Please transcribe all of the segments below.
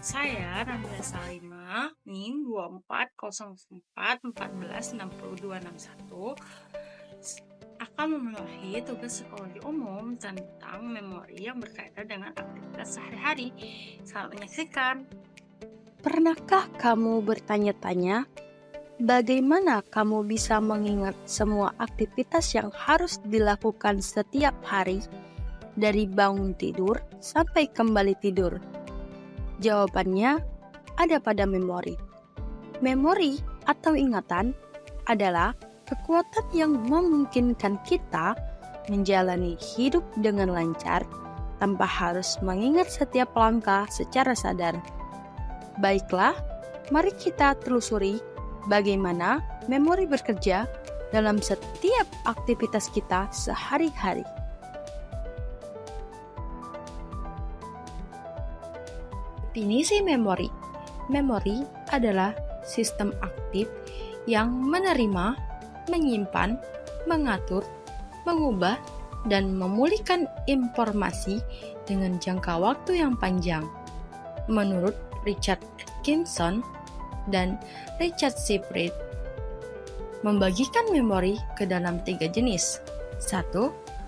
Saya Ramila Salima, NIM 2404146261, akan memenuhi tugas psikologi umum tentang memori yang berkaitan dengan aktivitas sehari-hari. Selamat menyaksikan. Pernahkah kamu bertanya-tanya, bagaimana kamu bisa mengingat semua aktivitas yang harus dilakukan setiap hari, dari bangun tidur sampai kembali tidur? Jawabannya ada pada memori. Memori atau ingatan adalah kekuatan yang memungkinkan kita menjalani hidup dengan lancar tanpa harus mengingat setiap langkah secara sadar. Baiklah, mari kita telusuri bagaimana memori bekerja dalam setiap aktivitas kita sehari-hari. Definisi memori. Memori adalah sistem aktif yang menerima, menyimpan, mengatur, mengubah, dan memulihkan informasi dengan jangka waktu yang panjang. Menurut Richard Atkinson dan Richard Seifried, membagikan memori ke dalam 3 jenis. 1.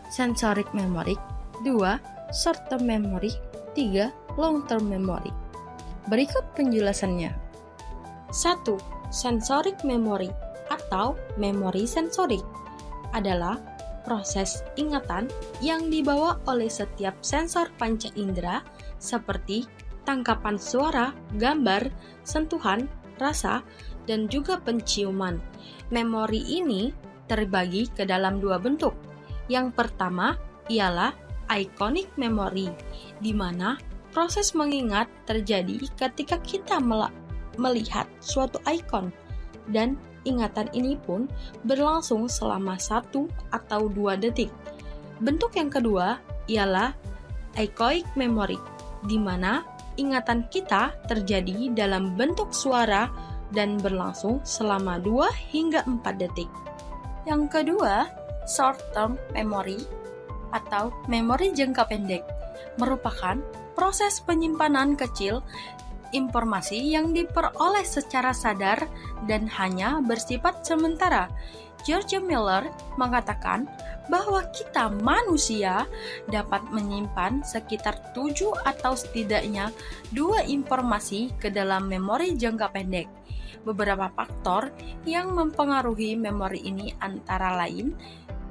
Sensorik memory. 2. Short-term memory. 3. Long-term memory. Berikut penjelasannya. 1. Sensorik memory atau memori sensorik adalah proses ingatan yang dibawa oleh setiap sensor panca indera seperti tangkapan suara, gambar, sentuhan, rasa, dan juga penciuman. Memori ini terbagi ke dalam 2 bentuk. Yang pertama ialah iconic memory, di mana proses mengingat terjadi ketika kita melihat suatu ikon, dan ingatan ini pun berlangsung selama 1 atau 2 detik. Bentuk yang kedua ialah echoic memory, di mana ingatan kita terjadi dalam bentuk suara dan berlangsung selama 2 hingga 4 detik. Yang kedua, short-term memory atau memori jangka pendek merupakan proses penyimpanan kecil informasi yang diperoleh secara sadar dan hanya bersifat sementara. George Miller mengatakan bahwa kita manusia dapat menyimpan sekitar 7 atau setidaknya 2 informasi ke dalam memori jangka pendek. Beberapa faktor yang mempengaruhi memori ini antara lain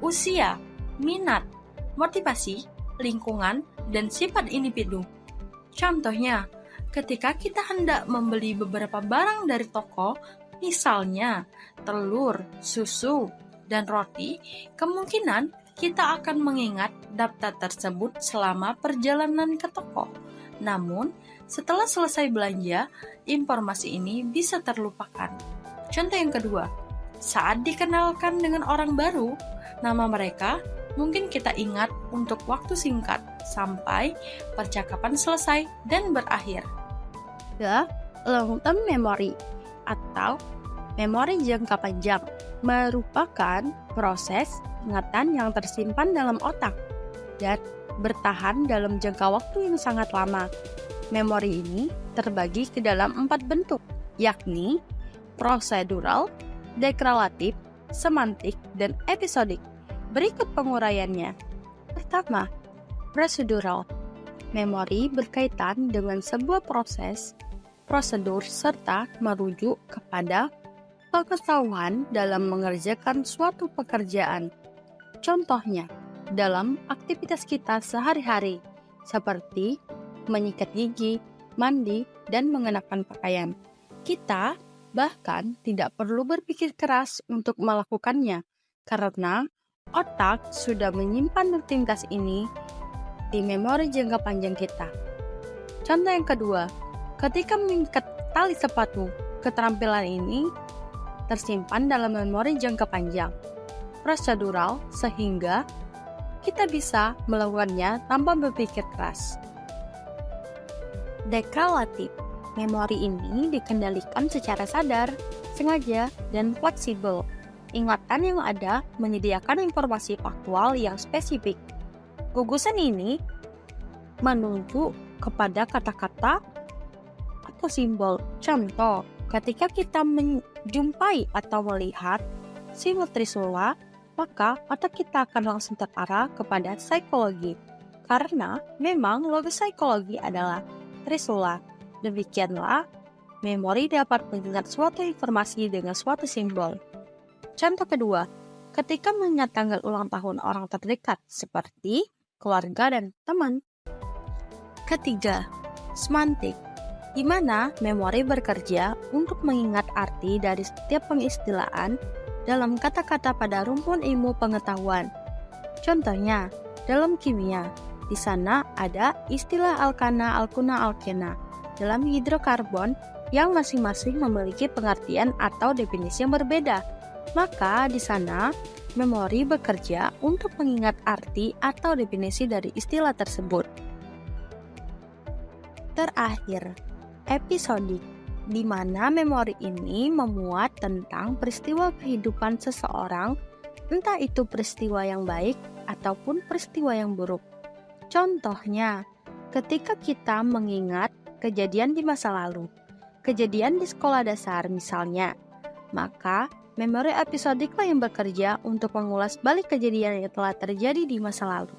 usia, minat, motivasi, lingkungan, dan sifat individu. Contohnya, ketika kita hendak membeli beberapa barang dari toko, misalnya telur, susu, dan roti, kemungkinan kita akan mengingat daftar tersebut selama perjalanan ke toko. Namun, setelah selesai belanja, informasi ini bisa terlupakan. Contoh yang kedua, saat dikenalkan dengan orang baru, nama mereka mungkin kita ingat untuk waktu singkat sampai percakapan selesai dan berakhir. The long-term memory atau memori jangka panjang merupakan proses ingatan yang tersimpan dalam otak dan bertahan dalam jangka waktu yang sangat lama. Memori ini terbagi ke dalam 4 bentuk, yakni prosedural, deklaratif, semantik, dan episodik. Berikut penguraiannya. Pertama, prosedural. Memori berkaitan dengan sebuah proses, prosedur, serta merujuk kepada pengetahuan dalam mengerjakan suatu pekerjaan. Contohnya, dalam aktivitas kita sehari-hari, seperti menyikat gigi, mandi, dan mengenakan pakaian. Kita bahkan tidak perlu berpikir keras untuk melakukannya, karena otak sudah menyimpan rutinitas ini di memori jangka panjang kita. Contoh yang kedua, ketika mengikat tali sepatu, keterampilan ini tersimpan dalam memori jangka panjang, prosedural, sehingga kita bisa melakukannya tanpa berpikir keras. Deklaratif, memori ini dikendalikan secara sadar, sengaja, dan fleksibel. Ingatan yang ada menyediakan informasi faktual yang spesifik. Gugusan ini menunjuk kepada kata-kata suatu simbol. Contoh, ketika kita menjumpai atau melihat simbol Trisula, maka otak kita akan langsung terarah kepada psikologi. Karena memang logo psikologi adalah Trisula. Demikianlah, memori dapat mengingat suatu informasi dengan suatu simbol. Contoh kedua, ketika mengingat tanggal ulang tahun orang terdekat seperti keluarga dan teman. Ketiga, semantik, di mana memori bekerja untuk mengingat arti dari setiap pengistilahan dalam kata-kata pada rumpun ilmu pengetahuan. Contohnya, dalam kimia, di sana ada istilah alkana, alkuna, alkena dalam hidrokarbon yang masing-masing memiliki pengertian atau definisi yang berbeda. Maka di sana memori bekerja untuk mengingat arti atau definisi dari istilah tersebut. Terakhir, episodik, di mana memori ini memuat tentang peristiwa kehidupan seseorang, entah itu peristiwa yang baik ataupun peristiwa yang buruk. Contohnya, ketika kita mengingat kejadian di masa lalu, kejadian di sekolah dasar misalnya, maka memori episodiklah yang bekerja untuk mengulas balik kejadian yang telah terjadi di masa lalu.